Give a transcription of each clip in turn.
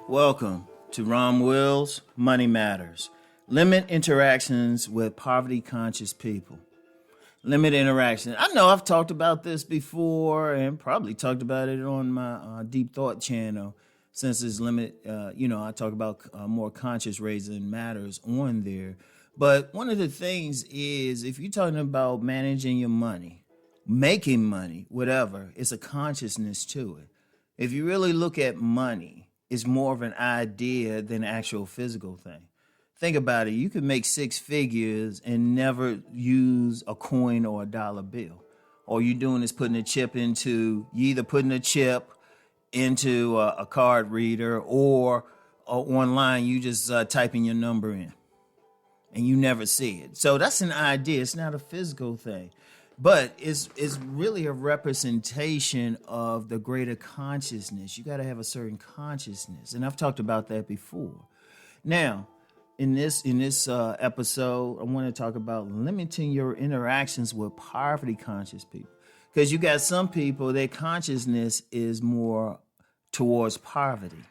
Welcome to Rom Wills, Money Matters. Limit interactions with poverty-conscious people. Limit interaction. I know I've talked about this before and probably talked about it on my Deep Thought channel since it's limit, I talk about more conscious raising matters on there. But one of the things is if you're talking about managing your money, making money, whatever, it's a consciousness to it. If you really look at money, it's more of an idea than an actual physical thing. Think about it. You can make six figures and never use a coin or a dollar bill. All you're doing is putting a chip you either putting a chip into a card reader or online, you just typing your number in and you never see it. So that's an idea. It's not a physical thing. But it's really a representation of the greater consciousness. You got to have a certain consciousness. And I've talked about that before. Now, in this episode, I want to talk about limiting your interactions with poverty-conscious people. Because you got some people, their consciousness is more towards poverty.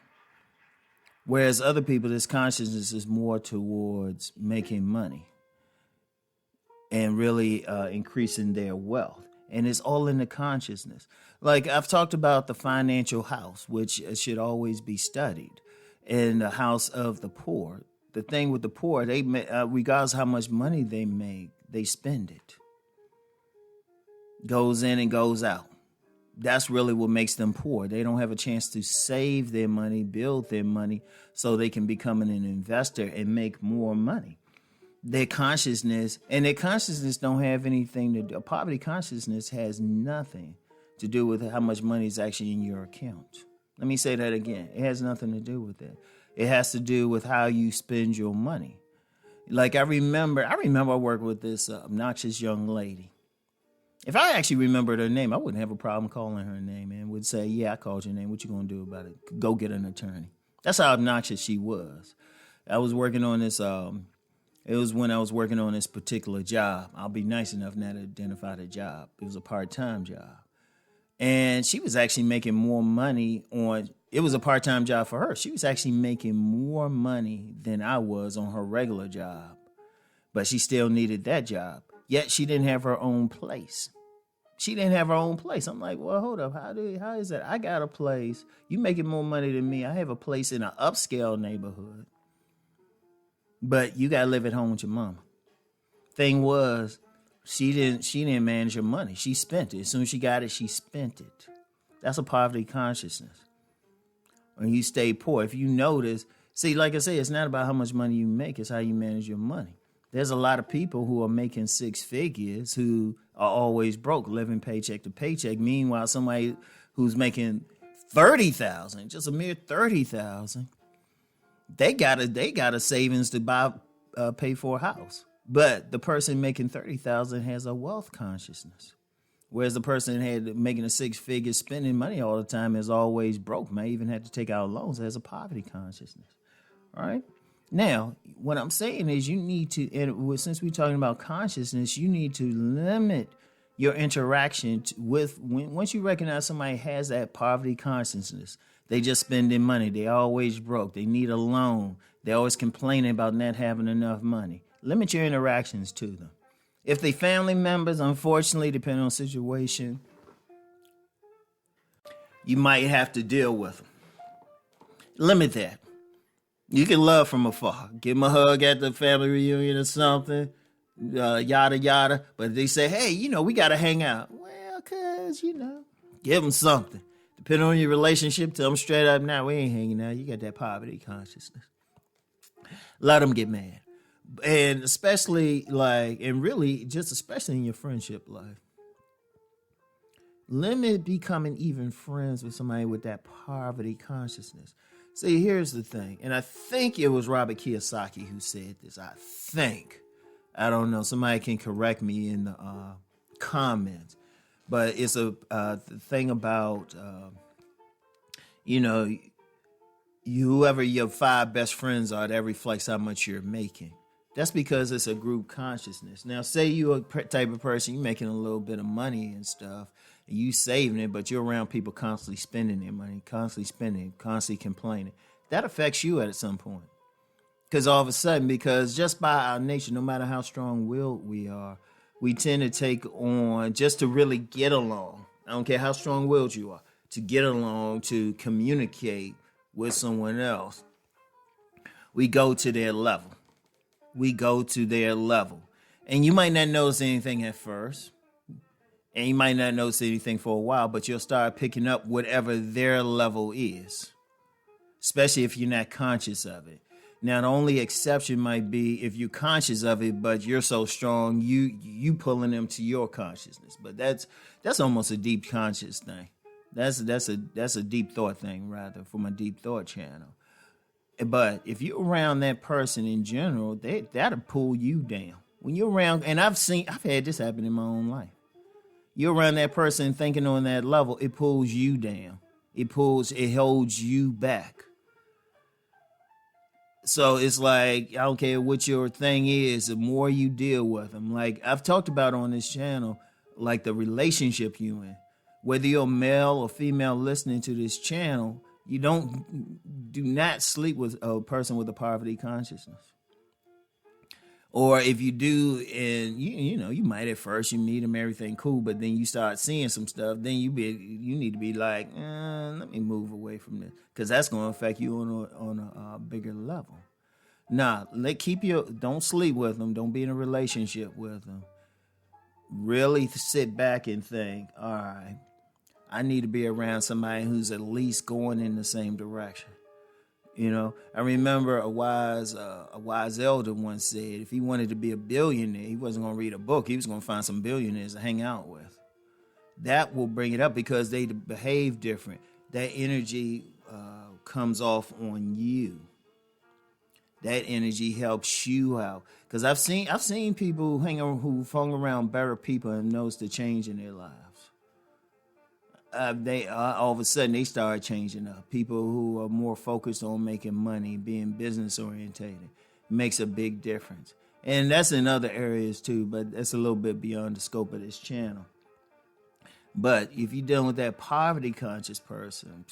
Whereas other people, this consciousness is more towards making money and really increasing their wealth. And it's all in the consciousness. Like I've talked about the financial house, which should always be studied, and the house of the poor. The thing with the poor, they regardless of how much money they make, they spend it. Goes in and goes out. That's really what makes them poor. They don't have a chance to save their money, build their money, so they can become an investor and make more money. Their consciousness don't have anything to do. Poverty consciousness has nothing to do with how much money is actually in your account. Let me say that again. It has nothing to do with that. It has to do with how you spend your money. Like I remember I worked with this obnoxious young lady. If I actually remembered her name, I wouldn't have a problem calling her name and would say, yeah, I called your name. What you gonna do about it? Go get an attorney. That's how obnoxious she was. I was working on this It was when I was working on this particular job. I'll be nice enough now to identify the job. It was a part-time job. And she was actually making more money it was a part-time job for her. She was actually making more money than I was on her regular job. But she still needed that job. Yet she didn't have her own place. I'm like, well, hold up. How is that? I got a place. You making more money than me. I have a place in an upscale neighborhood. But you gotta live at home with your mama. Thing was, she didn't manage her money. She spent it. As soon as she got it, she spent it. That's a poverty consciousness. When you stay poor, if you notice, see, like I say, it's not about how much money you make, it's how you manage your money. There's a lot of people who are making six figures who are always broke, living paycheck to paycheck. Meanwhile, somebody who's making $30,000, just a mere $30,000, they got a savings to pay for a house. But the person making $30,000 has a wealth consciousness. Whereas the person making a six figure spending money all the time is always broke, may even have to take out loans, has a poverty consciousness. All right. Now, what I'm saying is you need to, and since we're talking about consciousness, you need to limit your interaction once you recognize somebody has that poverty consciousness. They just spending money. They always broke. They need a loan. They always complaining about not having enough money. Limit your interactions to them. If they family members, unfortunately, depending on the situation, you might have to deal with them. Limit that. You can love from afar. Give them a hug at the family reunion or something, yada, yada. But if they say, hey, we got to hang out. Well, give them something. Depending on your relationship, tell them straight up, now we ain't hanging out. You got that poverty consciousness. Let them get mad. And especially especially in your friendship life. Limit becoming even friends with somebody with that poverty consciousness. See, here's the thing. And I think it was Robert Kiyosaki who said this. I don't know. Somebody can correct me in the comments. But it's a thing about, whoever your five best friends are, that reflects how much you're making. That's because it's a group consciousness. Now, say you're a type of person, you're making a little bit of money and stuff, and you saving it, but you're around people constantly spending their money, constantly spending, constantly complaining. that affects you at some point. Because all of a sudden, because just by our nature, no matter how strong-willed we are, we tend to take on just to really get along. I don't care how strong-willed you are, to get along, to communicate with someone else. We go to their level. We go to their level. And you might not notice anything at first. And you might not notice anything for a while, but you'll start picking up whatever their level is, especially if you're not conscious of it. Now, the only exception might be if you're conscious of it, but you're so strong, you pulling them to your consciousness. But that's almost a deep conscious thing. That's a deep thought thing, rather, for my deep thought channel. But if you're around that person in general, that'll pull you down. When you're around, and I've had this happen in my own life. You're around that person thinking on that level, it pulls you down. It holds you back. So it's like, I don't care what your thing is, the more you deal with them. Like I've talked about on this channel, like the relationship you in. Whether you're male or female listening to this channel, do not sleep with a person with a poverty consciousness. Or if you do, and you might at first you meet them, everything cool, but then you start seeing some stuff, then you need to be like, let me move away from this, because that's going to affect you on a bigger level. Nah, don't sleep with them, don't be in a relationship with them. Really sit back and think, all right, I need to be around somebody who's at least going in the same direction. I remember a wise elder once said, if he wanted to be a billionaire, he wasn't going to read a book. He was going to find some billionaires to hang out with. That will bring it up because they behave different. That energy comes off on you. That energy helps you out. Because I've seen people who've hung around better people and noticed the change in their lives. They all of a sudden they start changing up. People who are more focused on making money, being business orientated, makes a big difference. And that's in other areas too, but that's a little bit beyond the scope of this channel. But if you're dealing with that poverty conscious person,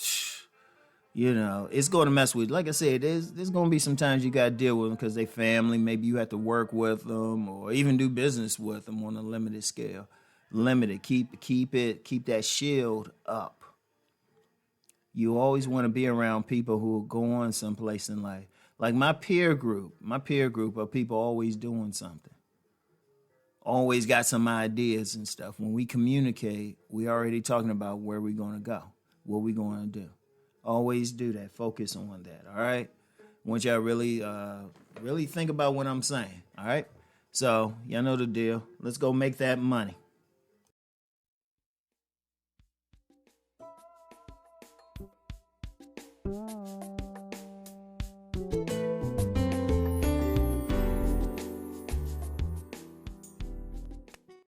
it's going to mess with you. Like I said, there's going to be some times you got to deal with them because they family. Maybe you have to work with them or even do business with them on a limited scale. Limited. Keep that shield up. You always want to be around people who are going someplace in life. Like my peer group of people always doing something. Always got some ideas and stuff. When we communicate, we already talking about where we're going to go, what we're going to do. Always do that. Focus on that. All right. I want y'all really think about what I'm saying. All right. So y'all know the deal. Let's go make that money.